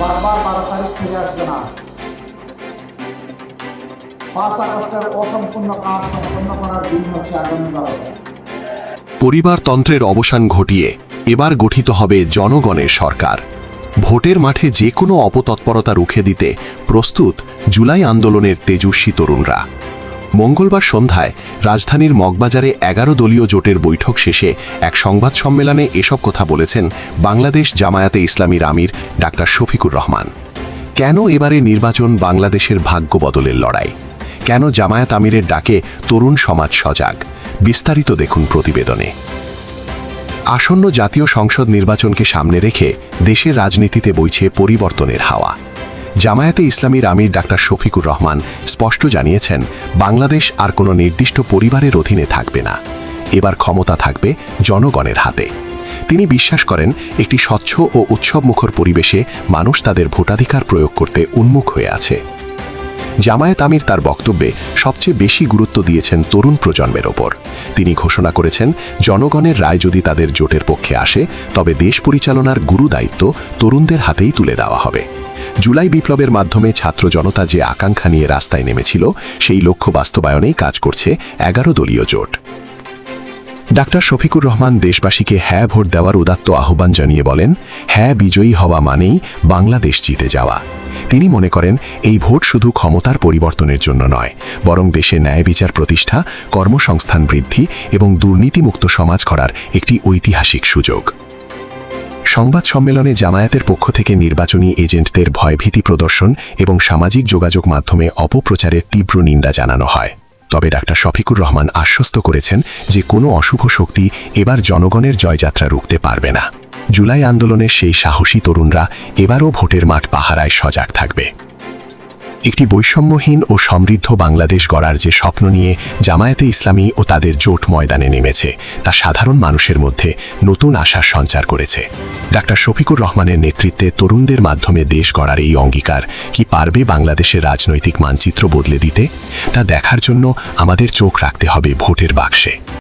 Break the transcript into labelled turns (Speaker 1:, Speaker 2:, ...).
Speaker 1: বারবার 12 তারিখ ফিরে আসবে না। 5 আগস্টের অসম্পূর্ণ কাজ সম্পন্ন করার দিন হচ্ছে আগামী 12 তারিখ।
Speaker 2: পরিবারতন্ত্রের অবসান ঘটিয়ে এবার গঠিত হবে জনগণের সরকার। ভোটের মাঠে যে কোনো অপতৎপরতা রুখে দিতে প্রস্তুত জুলাই আন্দোলনের তেজস্বী তরুণরা। মঙ্গলবার সন্ধ্যায় রাজধানীর মগবাজারে 11 দলীয় জোটের বৈঠক শেষে এক সংবাদ সম্মেলনে এসব কথা বলেছেন বাংলাদেশ জামায়াতে ইসলামীর আমির ডাক্তার শফিকুর রহমান। কেন এবারে নির্বাচন বাংলাদেশের ভাগ্য বদলের লড়াই? কেন জামায়াত আমিরের ডাকে তরুণ সমাজ সজাগ? বিস্তারিত দেখুন প্রতিবেদনে। আসন্ন জাতীয় সংসদ নির্বাচনকে সামনে রেখে দেশের রাজনীতিতে বইছে পরিবর্তনের হাওয়া। জামায়াতে ইসলামীর আমির ডাক্তার শফিকুর রহমান স্পষ্ট জানিয়েছেন, বাংলাদেশ আর কোনো নির্দিষ্ট পরিবারের অধীনে থাকবে না। এবার ক্ষমতা থাকবে জনগণের হাতে। তিনি বিশ্বাস করেন, একটি স্বচ্ছ ও উৎসবমুখর পরিবেশে মানুষ তাদের ভোটাধিকার প্রয়োগ করতে উন্মুখ হয়ে আছে। জামায়াত আমির তার বক্তব্যে সবচেয়ে বেশি গুরুত্ব দিয়েছেন তরুণ প্রজন্মের ওপর। তিনি ঘোষণা করেছেন, জনগণের রায় যদি তাদের জোটের পক্ষে আসে, তবে দেশ পরিচালনার গুরু দায়িত্ব তরুণদের হাতেই তুলে দেওয়া হবে। জুলাই বিপ্লবের মাধ্যমে ছাত্র জনতা যে আকাঙ্ক্ষা নিয়ে রাস্তায় নেমেছিল, সেই লক্ষ্য বাস্তবায়নেই কাজ করছে 11 দলীয় জোট। ডাক্তার শফিকুর রহমান দেশবাসীকে হ্যাঁ ভোট দেওয়ার উদাত্ত আহ্বান জানিয়ে বলেন, হ্যাঁ বিজয়ী হওয়া মানেই বাংলাদেশ জিতে যাওয়া। তিনি মনে করেন, এই ভোট শুধু ক্ষমতার পরিবর্তনের জন্য নয়, বরং দেশে ন্যায় বিচার প্রতিষ্ঠা, কর্মসংস্থান বৃদ্ধি এবং দুর্নীতিমুক্ত সমাজ গড়ার একটি ঐতিহাসিক সুযোগ। সংবাদ সম্মেলনে জামায়াতের পক্ষ থেকে নির্বাচনী এজেন্টদের ভয়ভীতি প্রদর্শন এবং সামাজিক যোগাযোগ মাধ্যমে অপপ্রচারের তীব্র নিন্দা জানানো হয়। তবে ডাক্তার শফিকুর রহমান আশ্বস্ত করেছেন যে কোনো অশুভ শক্তি এবার জনগণের জয়যাত্রা রুখতে পারবে না। জুলাই আন্দোলনের সেই সাহসী তরুণরা এবারও ভোটের মাঠ পাহারায় সজাগ থাকবে। একটি বৈষম্যহীন ও সমৃদ্ধ বাংলাদেশ গড়ার যে স্বপ্ন নিয়ে জামায়াতে ইসলামী ও তাদের জোট ময়দানে নেমেছে, তা সাধারণ মানুষের মধ্যে নতুন আশার সঞ্চার করেছে। ডাক্তার শফিকুর রহমানের নেতৃত্বে তরুণদের মাধ্যমে দেশ গড়ার এই অঙ্গীকার কি পারবে বাংলাদেশের রাজনৈতিক মানচিত্র বদলে দিতে? তা দেখার জন্য আমাদের চোখ রাখতে হবে ভোটের বাক্সে।